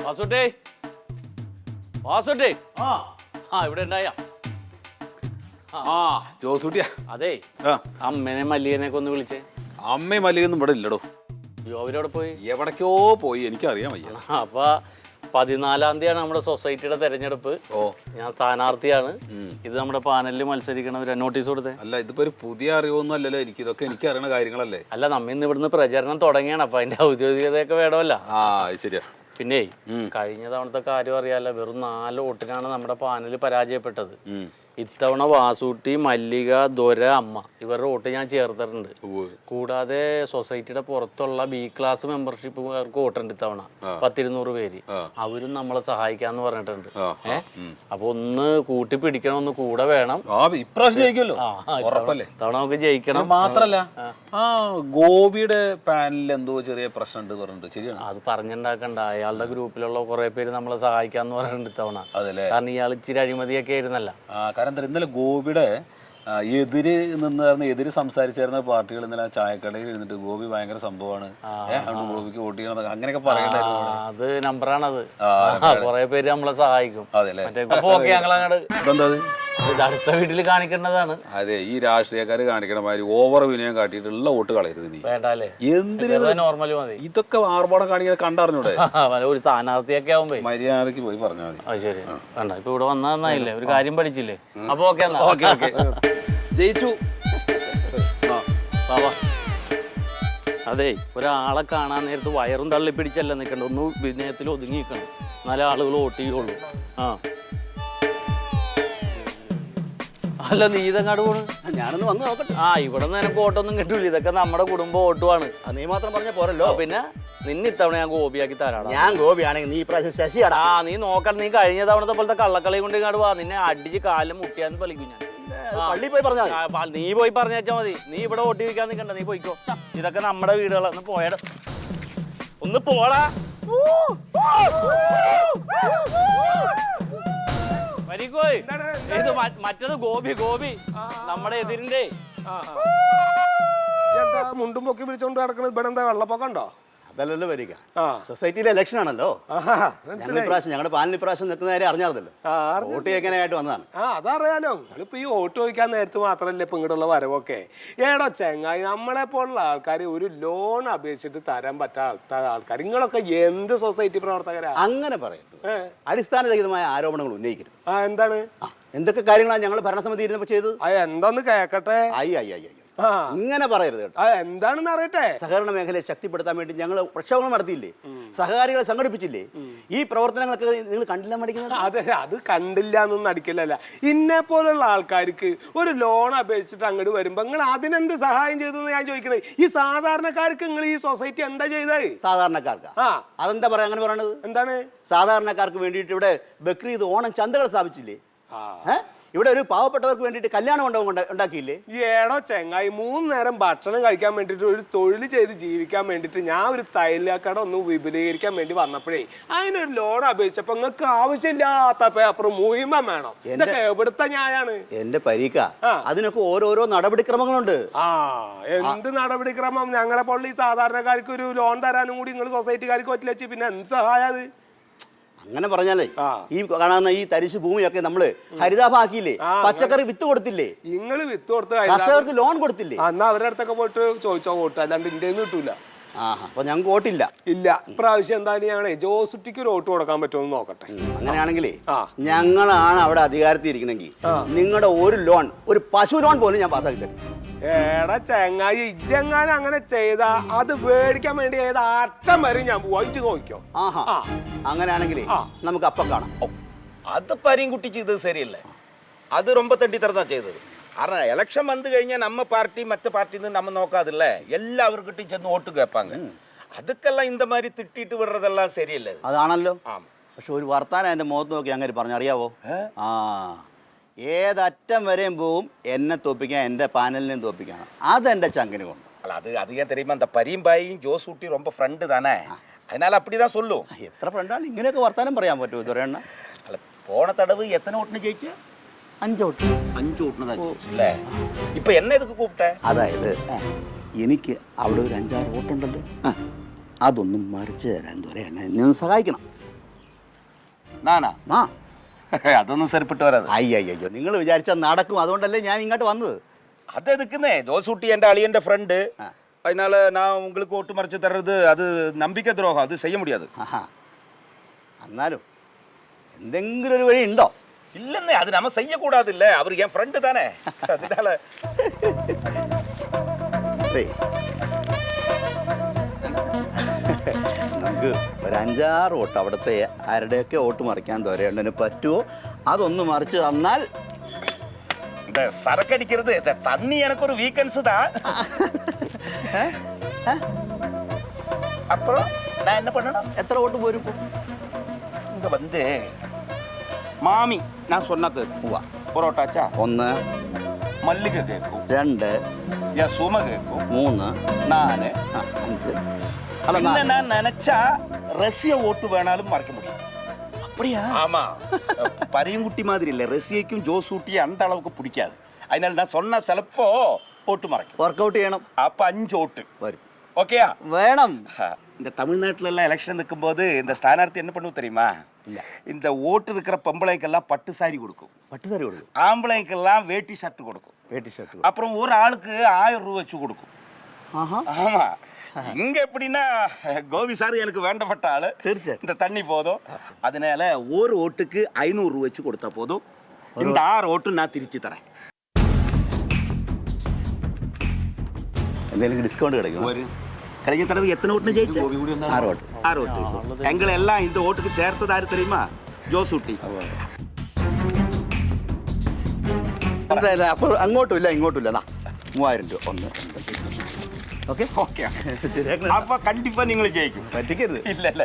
വാസുട്ടേ വാസുട്ടേ ഇവിടെ ഉണ്ടായ ജോസൂട്ടിയാ. അതെ അമ്മനെ മല്ലികനെയൊക്കെ ഒന്ന് വിളിച്ചേ. അമ്മയും മല്ലികൊന്നും ഇവിടെ ഇല്ലടോ. അവരവിടെ പോയി എവിടേക്കോ പോയി, എനിക്കറിയാൻ വയ്യ. അപ്പൊ 14-ാം തീയതിയാണ് നമ്മുടെ സൊസൈറ്റിയുടെ തെരഞ്ഞെടുപ്പ്. ഞാൻ സ്ഥാനാർത്ഥിയാണ്. ഇത് നമ്മുടെ പാനലിൽ മത്സരിക്കണവരെ നോട്ടീസ് കൊടുത്തേ. അല്ല, ഇതിപ്പോ ഒരു പുതിയ അറിവൊന്നും അല്ലല്ലോ, ഇതൊക്കെ എനിക്ക് അറിയണ കാര്യങ്ങളല്ലേ. അല്ല, നമ്മ ഇന്ന് ഇവിടുന്ന് പ്രചരണം തുടങ്ങിയാണ്. അപ്പൊ അതിന്റെ ഔദ്യോഗികതയൊക്കെ വേണമല്ല. ശരിയാ. പിന്നെ കഴിഞ്ഞ തവണത്തെ കാര്യം അറിയാലോ, വെറും 4 വോട്ടിനാണ് നമ്മുടെ പാനൽ പരാജയപ്പെട്ടത്. ഇത്തവണ വാസൂട്ടി, മല്ലിക, ദൊര, അമ്മ ഇവരുടെ വോട്ട് ഞാൻ ചേർത്തിട്ടുണ്ട്. കൂടാതെ സൊസൈറ്റിയുടെ പുറത്തുള്ള ബി ക്ലാസ് മെമ്പർഷിപ്പുകാർക്ക് വോട്ടുണ്ട് ഇത്തവണ 100-200 പേര്. അവരും നമ്മളെ സഹായിക്കാന്ന് പറഞ്ഞിട്ടുണ്ട്. അപ്പൊ ഒന്ന് കൂട്ടി പിടിക്കണം, ഒന്ന് കൂടെ വേണം. ഇത്തവണ നമുക്ക് ജയിക്കണം. മാത്രല്ല ഗോപിയുടെ പാനലിൽ എന്തോ ചെറിയ പ്രശ്നം പറഞ്ഞിട്ട് ശരിയാണ്. അത് പറഞ്ഞുണ്ടാക്കണ്ട. അയാളുടെ ഗ്രൂപ്പിലുള്ള കുറെ പേര് നമ്മളെ സഹായിക്കാന്ന് പറഞ്ഞിട്ടുണ്ട് ഇത്തവണ. കാരണം ഇയാൾ ഇച്ചിരി അഴിമതിയൊക്കെ ആയിരുന്നല്ല. ഇന്നലെ ഗോപിയുടെ എതിര് സംസാരിച്ചായിരുന്ന പാർട്ടികൾ ഇന്നലെ ചായക്കടയിൽ ഇരുന്നിട്ട് ഗോപി ഭയങ്കര സംഭവമാണ്, ഗോപിക്ക് വോട്ട് ചെയ്യണം അങ്ങനെയൊക്കെ പറയണ്ടായിരുന്നു. അത് നമ്പറാണത്. കുറെ പേര് നമ്മളെ സഹായിക്കും. അടുത്ത വീട്ടിൽ കാണിക്കേണ്ടതാണ്. അതെ, ഈ രാഷ്ട്രീയക്കാര് കാണിക്കണ മാതിരി ഓവർ വിനയം കാട്ടിയിട്ടുള്ള വോട്ട് കളയരുത് നീ. എന്തിനാ നോർമൽ മതി. ഇതൊക്കെ ആർഭാടം കാണിക്കാൻ കണ്ടറിഞ്ഞൂടെ? ഒരു സ്ഥാനാർത്ഥിയൊക്കെ ആവുമ്പോ മര്യാദക്ക് പോയി പറഞ്ഞാൽ മതി. അത് ശരി. കണ്ട, ഇപ്പൊ ഇവിടെ വന്നതായില്ലേ, ഒരു കാര്യം പഠിച്ചില്ലേ. അപ്പൊ ഓക്കെ ജയിച്ചു. അതെ, ഒരാളെ കാണാൻ നേരത്ത് വയറും തള്ളി പിടിച്ചല്ല നിൽക്കണ്ട, ഒന്ന് വിനയത്തിൽ ഒതുങ്ങി നിൽക്കണം, നല്ല ആളുകൾ വോട്ട് ചെയ്യുള്ളൂ. അല്ല, നീ ഇതെങ്ങാട് പോണ്? ഞാനൊന്ന് വന്ന് നോക്കട്ടെ. ഇവിടെ നിന്ന് എനിക്ക് വോട്ടൊന്നും കിട്ടൂല. ഇതൊക്കെ നമ്മുടെ കുടുംബ വോട്ടുമാണ്. നീ മാത്രം പറഞ്ഞ പോരല്ലോ. പിന്നെ നിന്നെ ഇത്തവണ ഞാൻ ഗോപിയാക്കി തരാടാ. ഞാൻ ഗോപിയാണെങ്കിൽ നീ ഇപ്രാവശ്യം ശശിയാടാ. നീ നോക്കണം. നീ കഴിഞ്ഞ തവണത്തെ പോലത്തെ കള്ളക്കളി കൊണ്ട് ഇങ്ങോട്ട് വാ. നിന്നെ അടിച്ച് കാലം മുട്ടിയാന്ന് പളിക്കും ഞാൻ. പള്ളി പോയി പറഞ്ഞാൽ നീ പോയി പറഞ്ഞാച്ചാ മതി. നീ ഇവിടെ വോട്ട് ചോദിക്കാൻ നിൽക്കണ്ട, നീ പോയിക്കോ. ഇതൊക്കെ നമ്മുടെ വീടുകളാ. ഒന്ന് പോയട, ഒന്ന് പോടാ. ഇത് മറ്റത് ഗോപി നമ്മുടെ എതിരിന്റെ. എന്താ മുണ്ടും പൊക്കി പിടിച്ചോണ്ട് നടക്കണത്? ഇവിടെ എന്താ വെള്ളപ്പൊക്കം ഉണ്ടോ? അതല്ലല്ലോ വരിക, സൊസൈറ്റിയിലെ ഇലക്ഷൻ ആണല്ലോ. ഇപ്രാവശ്യം ഞങ്ങളുടെ പാനൽ ഇപ്രാവശ്യം നിൽക്കുന്ന കാര്യം അറിഞ്ഞാർന്നല്ലോ. വോട്ട് ചോദിക്കാനായിട്ട് വന്നതാണ്. അതറിയാലോ. നിങ്ങളിപ്പോ ഈ വോട്ട് ചോദിക്കാൻ നേരത്ത് മാത്രല്ലേ ഇപ്പൊ ഇങ്ങോട്ടുള്ള വരവൊക്കെ. ഏടോ ചെങ്ങായി, നമ്മളെ പോലുള്ള ആൾക്കാർ ഒരു ലോൺ അപേക്ഷിച്ചിട്ട് തരാൻ പറ്റാത്ത ആൾക്കാർ. നിങ്ങളൊക്കെ എന്ത് സൊസൈറ്റി പ്രവർത്തകരാ? അങ്ങനെ പറയുന്നു. അടിസ്ഥാനരഹിതമായ ആരോപണങ്ങൾ ഉന്നയിക്കരുത്. എന്താണ്? എന്തൊക്കെ കാര്യങ്ങളാണ് ഞങ്ങൾ ഭരണസമിതി ഇരുന്നപ്പോ ചെയ്തത്? എന്താന്ന് കേക്കട്ടെ. ഇങ്ങനെ പറയരുത് കേട്ടോ. എന്താണെന്ന് അറിയട്ടെ. സഹകരണ മേഖലയെ ശക്തിപ്പെടുത്താൻ വേണ്ടി ഞങ്ങൾ പ്രക്ഷോഭം നടത്തിയില്ലേ, സഹകാരികളെ സംഘടിപ്പിച്ചില്ലേ? ഈ പ്രവർത്തനങ്ങളൊക്കെ നിങ്ങൾ കണ്ടില്ല മടിക്കുന്നത്? അതെ, അത് കണ്ടില്ല എന്നൊന്നും അടിക്കലല്ല. ഇന്നെ പോലുള്ള ആൾക്കാർക്ക് ഒരു ലോൺ അപേക്ഷിച്ചിട്ട് അങ്ങോട്ട് വരുമ്പോ നിങ്ങൾ അതിനെന്ത് സഹായം ചെയ്തു എന്ന് ഞാൻ ചോദിക്കണേ. ഈ സാധാരണക്കാർക്ക് നിങ്ങൾ ഈ സൊസൈറ്റി എന്താ ചെയ്തത്? സാധാരണക്കാർക്ക് അതെന്താ പറയാ അങ്ങനെ പറയണത്? എന്താണ്? സാധാരണക്കാർക്ക് വേണ്ടിയിട്ട് ഇവിടെ ബക്രീദ്, ഓണം ചന്തകൾ സ്ഥാപിച്ചില്ലേ? ഇവിടെ ഒരു പാവപ്പെട്ടവർക്ക് വേണ്ടിയിട്ട് കല്യാണ മണ്ഡപം ഉണ്ടാക്കിയില്ലേ? ഏടോ ചെങ്ങായി, 3 നേരം ഭക്ഷണം കഴിക്കാൻ വേണ്ടിട്ട്, ഒരു തൊഴിൽ ചെയ്ത് ജീവിക്കാൻ വേണ്ടിട്ട് ഞാൻ ഒരു തൈലക്കട ഒന്ന് വിപുലീകരിക്കാൻ വേണ്ടി വന്നപ്പോഴേ അതിനൊരു ലോൺ അപേക്ഷിച്ചപ്പോ നിങ്ങൾക്ക് ആവശ്യമില്ലാത്ത പേപ്പർ മുഴുവൻ വേണം. ഇതൊക്കെ എവിടുത്തെ ന്യായാണ്? എന്റെ പരീക്ക, അതിനൊക്കെ ഓരോരോ നടപടിക്രമങ്ങളുണ്ട്. എന്ത് നടപടിക്രമം? ഞങ്ങളെ പോലെ ഈ സാധാരണക്കാർക്ക് ഒരു ലോൺ തരാനും കൂടി നിങ്ങൾ സൊസൈറ്റിക്കാർക്ക് പറ്റില്ല. പിന്നെ എന്ത് സഹായം അത്? അങ്ങനെ പറഞ്ഞാലേ ഈ കാണുന്ന ഈ തരിശു ഭൂമിയൊക്കെ നമ്മള് ഹരിതാഭാക്കിയില്ലേ? പച്ചക്കറി വിത്ത് കൊടുത്തില്ലേ? നിങ്ങൾ വിത്ത് കൊടുത്ത് കർഷകർക്ക് ലോൺ കൊടുത്തില്ലേ? അന്ന് അവരുടെ അടുത്തൊക്കെ പോയിട്ട് ചോദിച്ചോ വോട്ട്, അല്ലാണ്ട് ഇന്ത്യയിൽ കിട്ടൂല. അപ്പൊ ഞങ്ങൾക്ക് വോട്ടില്ല. ഇല്ല, ഇപ്രാവശ്യം എന്തായാലും ഞങ്ങളെ ജോസുട്ടിക്ക് ഒരു വോട്ട് കൊടുക്കാൻ പറ്റുമെന്ന് നോക്കട്ടെ. അങ്ങനെയാണെങ്കിലേ ഞങ്ങളാണ് അവിടെ അധികാരത്തിൽ ഇരിക്കണമെങ്കിൽ നിങ്ങളുടെ ഒരു ലോൺ, ഒരു പശു ലോൺ പോലും ഞാൻ പാസ്സാക്കി തരും. ഏടാ ചെങ്ങായി, ഇജ്ജെങ്ങാനും അങ്ങനെ ചെയ്താ അത് മേടിക്കാൻ വേണ്ടി ഏത് അറ്റം വരെ ഞാൻ വായിച്ചു നോക്കിയോ. അങ്ങനെയാണെങ്കിലേ നമുക്ക് അപ്പം കാണാം. അത് പരിങ്കുട്ടി ചെയ്തത് ശരിയല്ലേ? അത് ரொம்ப തെണ്ടിത്തരത്താ ചെയ്തത്. കാരണം എലക്ഷൻ വന്നു കഴിഞ്ഞാൽ നമ്മ പാർട്ടി മറ്റു പാർട്ടി നമ്മ നോക്കാതില്ലേ, എല്ലാവർക്കിട്ടും ചെന്ന് വോട്ട് കേൾപ്പാங்க. അതുക്കെല്ലാം இந்த மாதிரி തിട്ടിട്ട് വിടുறதெல்லாம் ശരിയല്ലേ? അതാണല്ലോ. പക്ഷെ ഒരു വർത്താനം എൻ്റെ മുഖത്ത് നോക്കി അങ്ങനെ പറഞ്ഞറിയാവോ? ഏതറ്റം വരെയും പോവും എന്നെ തോപ്പിക്കാൻ, എൻ്റെ പാനലിനെയും തോപ്പിക്കണം. അതെൻ്റെ ചങ്കിന് കൊണ്ട്. അല്ല, അത് ഞാൻ தெரியுமா, அந்த பரிம்பாயும் ஜோசூட்டி ரொம்ப ஃப்ரெண்டு தானே, அதனால அப்படிதான் சொல்லும். എത്ര ഫ്രണ്ടാണ് ഇങ്ങനെയൊക്കെ വർത്താനം പറയാൻ പറ്റുമോ? ഇതൊരെണ്ണ അല്ല, പോണ തടവ് എത്ര വോട്ടിന് ജയിച്ചു? 5 വോട്ട്. 5 വോട്ടിന് ജയിച്ചല്ലേ? ഇപ്പൊ എന്നെ എതുക്ക് കൂപ്പിട്ടെ? അതായത് എനിക്ക് അവിടെ ഒരു 5-6 വോട്ടുണ്ടല്ലോ, അതൊന്നും മറിച്ച് തരാൻ ദൊരയാണ് എന്നെ ഒന്ന് സഹായിക്കണം. നാനാ ആ അതൊന്നും സെറിപ്പിട്ട് വരാതെ. അയ്യോ നിങ്ങൾ വിചാരിച്ചാൽ നടക്കും, അതുകൊണ്ടല്ലേ ഞാൻ ഇങ്ങോട്ട് വന്നത്. அது எதுக்குன்னே ஜோசூட்டி என்ற அழியன்ற ஃப்ரெண்டு, அதனால நான் உங்களுக்கு ஓட்டு மறைச்சு தர்றது அது நம்பிக்கை துரோகம், அது செய்ய முடியாது. ആഹാ എന്നാലും എന്തെങ്കിലും ഒരു വഴി ഉണ്ടോ? இல்லைன்னே, அது நம்ம செய்யக்கூடாது. இல்லை, அவர் என் ஃப்ரெண்டு தானே, அதனால ഏയ്, നമുക്ക് ഒരു 5-6 വോട്ട് അവിടുത്തെ ആരുടെയൊക്കെ വോട്ട് മറിക്കാൻ തോരേണ്ടതിന് പറ്റുമോ? അതൊന്ന് മറിച്ച് തന്നാൽ. இந்த சரக்கு அடிக்கிறது, இந்த தண்ணி எனக்கு ஒரு வீக்கன்ஸ் தான். அப்புறம் நான் என்ன பண்ணணும்? എത്ര വോട്ട് പോരും ഇപ്പോൾ? இங்க வந்து மாமி நான் சொன்னது പോവാ. പൊറോട്ടാച്ചാ 1 மல்லிகை கேட்கும், 2 என் சும கேட்கும், 3 நானு 5 അല്ല இல்ல, நான் நினைச்சா ரஷ்ய ஓட்டு வேணாலும் மறைக்க முடியும். அப்படியா? ஆமா, பரியங்குட்டி மாதிரி இல்ல, ரஷ்யக்கும் ஜோசூட்டியும் அந்த அளவுக்கு பிடிக்காது. அதனால நான் சொன்ன சிலப்போ ஓட்டு மறைக்கும். വർക്കൗട്ട് ചെയ്യണം. அப்ப 5 ஓட்டு വരും. ஓகேயா? വേണം. இந்த தமிழ்நாட்டுல எல்லாம் எலெக்ஷன் நிற்கும் போது இந்த ஸ்தானார்த்தி என்ன பண்ணுவோம் தெரியுமா? இந்த ஓட்டு இருக்கிற பொம்பளைக்கெல்லாம் பட்டு சாரி கொடுக்கும், പട്ടുസാരി കൊടുക്കും, ஆம்பளைக்கெல்லாம் வேட்டி ஷர்ட் கொடுக்கும், വേട്ടി ഷർട്ട്. அப்புறம் ஒரு ஆளுக்கு 1000 ரூபா வச்சு கொடுக்கும். ആഹാ ஆமா, இங்க எப்படின்னா கோபி சார் எனக்கு வேண்டப்பட்ட ஆளு, തീർച്ചയായും. இந்த தண்ணி போதும், அதனால ஒரு ஓட்டுக்கு 500 ரூபா வச்சு கொடுத்தா போதும். இந்த 6 ஓட்டு நான் തിരിച്ചു தரேன். എന്തെങ്കിലും ഡിസ്കൗണ്ട് கிடைக்கும்? ஒரு കഴിഞ്ഞ தடவை எத்தனை ஓட்டுன்னு ஜெயிச்சு? 6 വോട്ട്. 6 ஓட்டு. எங்களை எல்லாம் இந்த ஓட்டுக்கு சேர்த்தது யாரு தெரியுமா? ஜோசூட்டி. എന്തായാലും അപ്പോൾ അങ്ങോട്ടും ഇല്ല ഇങ്ങോട്ടും ഇല്ല. 3000 രൂപ 1 2. ഓക്കെ ஓகே, அப்ப கண்டிப்பா நீங்களும் ஜெயிக்கும். പറ്റിക്കരുത്. இல்ல இல்ல,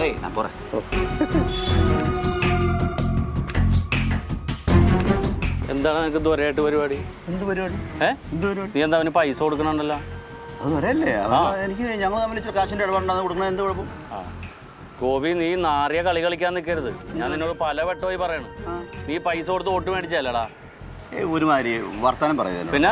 ஏய் நான் போறேன். എന്താണ് നിനക്ക് ദൂരമായിട്ട് പരിപാടി? എന്ത് പരിപാടി? എന്ത് പരിപാടി? നീ എന്താ അവന് പൈസ കൊടുക്കണുണ്ടല്ലോ? അത് വരല്ലേ? എനിക്ക് ഞങ്ങൾ തമ്മിൽ ഇച്ചിരി കാശിൻ്റെ ഇടപാടുണ്ടാകുന്ന കൊടുക്കണത് എന്ത് കുഴപ്പം? ഗോപി, നീ നാറിയ കളി കളിക്കാൻ നിൽക്കരുത്. ഞാൻ നിന്നോട് പല വട്ടമായി പറയണം. നീ പൈസ കൊടുത്ത് വോട്ട് മേടിച്ചല്ലടാ. ഒരുമാതിരി വർത്താനം പറയുമല്ലോ. പിന്നെ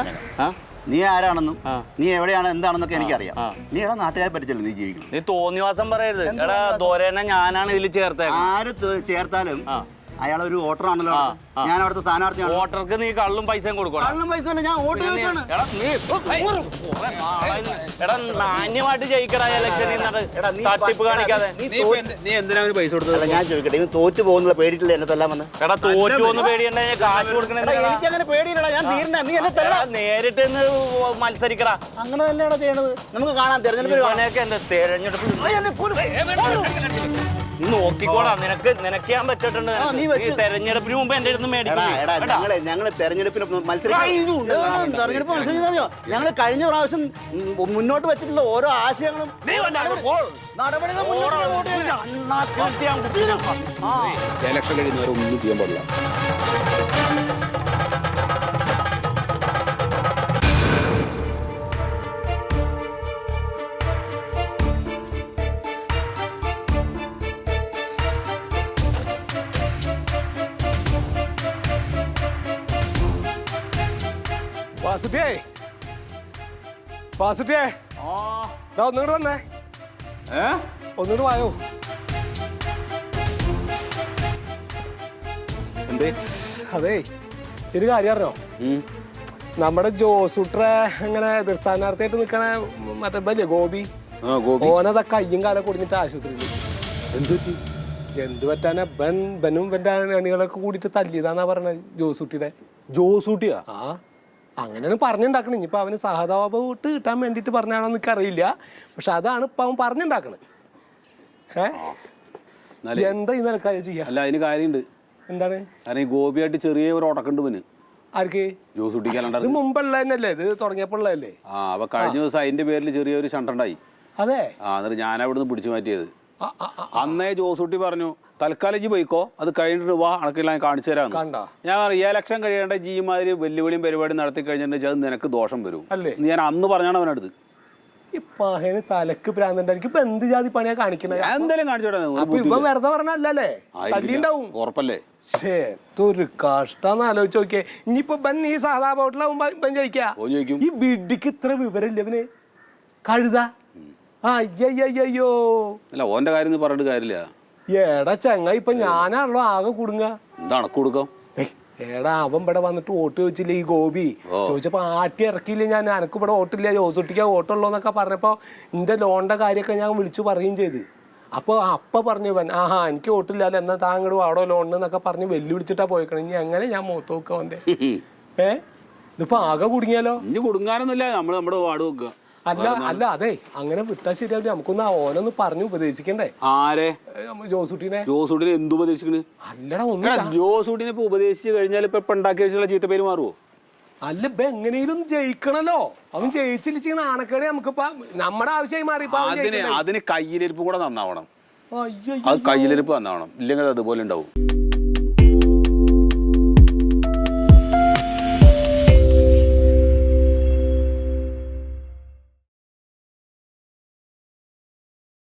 നീ ആരാണെന്നും നീ എവിടെയാണ് എന്താണെന്നൊക്കെ എനിക്കറിയാം. നീ എടാ നാട്ടുകാരെ പറ്റിച്ചല്ലോ നീ ജീവിക്കണം. നീ തോന്നിവാസം പറയരുത്. എടാ ദോരേനെ ഞാനാണ് ഇതിൽ ചേർത്തേക്കുന്നത്. ആര് ചേർത്താലും അയാളൊരു വോട്ടറാണല്ലോ. ഞാൻ അവിടുത്തെ സ്ഥാനാർത്ഥിയാണ്. വോട്ടർക്ക് നീ കള്ളും പൈസയും കൊടുക്കണം. കള്ളും പൈസ ഞാൻ വോട്ട് ചോദിക്കാണ്. എടാ മാന്യമായിട്ട് ജയിക്കടാ ഇലക്ഷനിൽ തട്ടിപ്പ് കാണിക്കാതെ. നീ എന്തിനാ പൈസ കൊടുത്തത്? ഞാൻ ചോദിക്കട്ടെ, ഇവൻ തോറ്റു പോകുന്നുള്ള പേടിയിട്ടില്ല എന്നെ തല്ലാൻ വന്ന്? എടാ തോറ്റു ഒന്ന് പേടിയണ്ട, കാശ് കൊടുക്കണ. എനിക്കങ്ങനെ പേടിയില്ലടാ, ഞാൻ തീർന്ന നീ എന്നെ തരാ. നേരിട്ട് നിന്ന് മത്സരിക്കടാ. അങ്ങനെ തന്നെയാണോ ചെയ്യണത്? നമുക്ക് കാണാം തെരഞ്ഞെടുപ്പ്. എന്റെ തെരഞ്ഞെടുപ്പ് നീ നോക്കിക്കോടാ. നിനക്ക് ഞാൻ വെച്ചിട്ടുണ്ട്. തെരഞ്ഞെടുപ്പിന് മുമ്പ് എന്റെ അടുത്ത് മേടിക്കും. ഞങ്ങള് തെരഞ്ഞെടുപ്പിന് തെരഞ്ഞെടുപ്പ് മത്സരിച്ചോ? ഞങ്ങള് കഴിഞ്ഞ പ്രാവശ്യം മുന്നോട്ട് വെച്ചിട്ടുള്ള ഓരോ ആശയങ്ങളും ഇലക്ഷൻ കഴിയുന്നവരെ ഒന്നും ചെയ്യാൻ പാടില്ല. വാസുട്ടിയേ, വാസുട്ടിയേ, ഒന്നുകൂടെ വന്നേ, ഒന്നുകൂടെ വായോ. അതേ, ഒരു കാര്യം അറിഞ്ഞോ? നമ്മുടെ ജോസൂട്രെ ഇങ്ങനെ എതിർ സ്ഥാനാർത്ഥിയായിട്ട് നിൽക്കണ മറ്റേ വലിയ ഗോപി, ഓനതാ കയ്യും കാലം കുടിഞ്ഞിട്ട് ആശുപത്രിയിൽ. എന്ത് പറ്റാനാ? ബനും ഇവന്റെ അണികളൊക്കെ കൂടിയിട്ട് തല്ലിയതാന്നാ പറഞ്ഞത് ജോസൂട്ടിയുടെ. ജോസൂട്ടിയാ? ആ, അങ്ങനെയാണ് പറഞ്ഞുണ്ടാക്കണത്. ഇനിയിപ്പോൾ അവന് സഹതാപ വോട്ട് കിട്ടാൻ വേണ്ടിയിട്ട് പറഞ്ഞാണോ എനിക്ക് അറിയില്ല. പക്ഷെ അതാണ് ഇപ്പം അവൻ പറഞ്ഞുണ്ടാക്കണത്. എന്താ ഈ നിനക്കാ ചെയ്യാ? അല്ല, അതിന് കാര്യമുണ്ട്. എന്താണ്? കാരണം ഈ ഗോപിയായിട്ട് ചെറിയ ഒരു ഉടക്കുണ്ട് പിന്നെ. ആർക്ക്? ജോസൂട്ടിക്ക്. ഇത് മുമ്പുള്ള തന്നെയല്ലേ? ഇത് തുടങ്ങിയപ്പോൾ ഉള്ളതല്ലേ? അപ്പൊ കഴിഞ്ഞ ദിവസം അതിന്റെ പേരിൽ ചെറിയൊരു ഷണ്ടുണ്ടായി. അതെ. എന്നിട്ട് ഞാൻ അവിടുന്ന് പിടിച്ചു മാറ്റിയത്. അന്നേ ജോസൂട്ടി പറഞ്ഞു, തൽക്കാലം ജി പോയിക്കോ, അത് കഴിഞ്ഞിട്ട് വാ, അണക്കെല്ലാം കാണിച്ചു തരാം. ഞാൻ ഈ ഇലക്ഷൻ കഴിയേണ്ട ജീമാതിരി വെല്ലുവിളിയും പരിപാടി നടത്തി കഴിഞ്ഞിട്ടുണ്ടെങ്കിൽ അത് നിനക്ക് ദോഷം വരും. ഞാൻ അന്ന് പറഞ്ഞാണ് അവനടുത്ത്. ഈ പഹന് തലക്ക് ഭ്രാന്തണ്ടായിരിക്കും. ഇപ്പൊ എന്ത് ജാതി പണിയാ കാണിക്കണേ? എന്തായാലും കാണിച്ചോട്ടെ. ഇപ്പൊ വെറുതെ പറഞ്ഞല്ലേ? തല്ലിണ്ടാവും. ഉറപ്പല്ലേ? ഒരു കഷ്ടാന്ന് ആലോചിച്ച് നോക്കിയേ. ഇനിയിപ്പോ ബൻ ഈ സഹതാപ വോട്ടിലാവുമ്പോ ജയിക്കാ. ഈ വിഡിക്ക് ഇത്ര വിവരമില്ല ഇവന്. കഴുത അയ്യോ അല്ല ഓന്റെ കാര്യം ഒന്നും പറഞ്ഞിട്ട് കാര്യമില്ല. ഏടാ ചങ്ങ ഇപ്പൊ ഞാനാണല്ലോ ആകെ കുടുങ്ങ. എന്താണ് കൊടുക്കാം? ഏടാ അവൻ ഇവിടെ വന്നിട്ട് വോട്ട് ചോദിച്ചില്ലേ ഈ ഗോപി ചോദിച്ചപ്പോ ആട്ടി ഇറക്കിയില്ലേ ഞാൻ, എനക്ക് ഇവിടെ വോട്ടില്ല, ജോസൂട്ടിക്ക് വോട്ടുള്ളൂ എന്നൊക്കെ പറഞ്ഞപ്പോ എന്റെ ലോണിന്റെ കാര്യമൊക്കെ ഞാൻ വിളിച്ചു പറയുകയും ചെയ്ത്. അപ്പൊ പറഞ്ഞു ഇവൻ എനിക്ക് വോട്ടില്ലല്ലോ എന്നാ താങ്കൾ അവിടെ ലോൺ എന്നൊക്കെ പറഞ്ഞ് വെല്ലുവിളിച്ചിട്ടാ പോയിക്കണം. ഇനി എങ്ങനെ ഞാൻ മൂത്ത് നോക്കുക അവന്റെ? ഇതിപ്പോ ആകെ കുടുങ്ങിയാലോ? ഇനി കുടുങ്ങാനൊന്നുമില്ല, നമ്മുടെ വാർഡ് നോക്കുക. അല്ല അതെ അങ്ങനെ വിട്ടാ ശരിയാവില്ല. നമുക്കൊന്ന് ഓനൊന്ന് പറഞ്ഞു ഉപദേശിക്കണ്ടേ? ആരെ? ജോസൂട്ടിനെ. ജോസൂട്ടിനെ എന്ത് ഉപദേശിക്കണ്? അല്ലടാ ഒന്ന് ജോസൂട്ടിനെ ഇപ്പൊ ഉപദേശിച്ച് കഴിഞ്ഞാൽ ഇപ്പൊ ഉണ്ടാക്കി വെച്ചുള്ള ചീത്ത പേര് മാറുമോ? അല്ല ഇപ്പൊ എങ്ങനെയും ജയിക്കണല്ലോ. അവൻ ജയിച്ചില്ല നാണക്കേട് നമുക്കിപ്പോ നമ്മുടെ ആവശ്യമായി മാറി. അതിന് കയ്യിലിരിപ്പ് കൂടെ നന്നാവണം. അത് കയ്യിലിരിപ്പ് നന്നാവണം, ഇല്ലെങ്കിൽ അതുപോലെ ഉണ്ടാവും.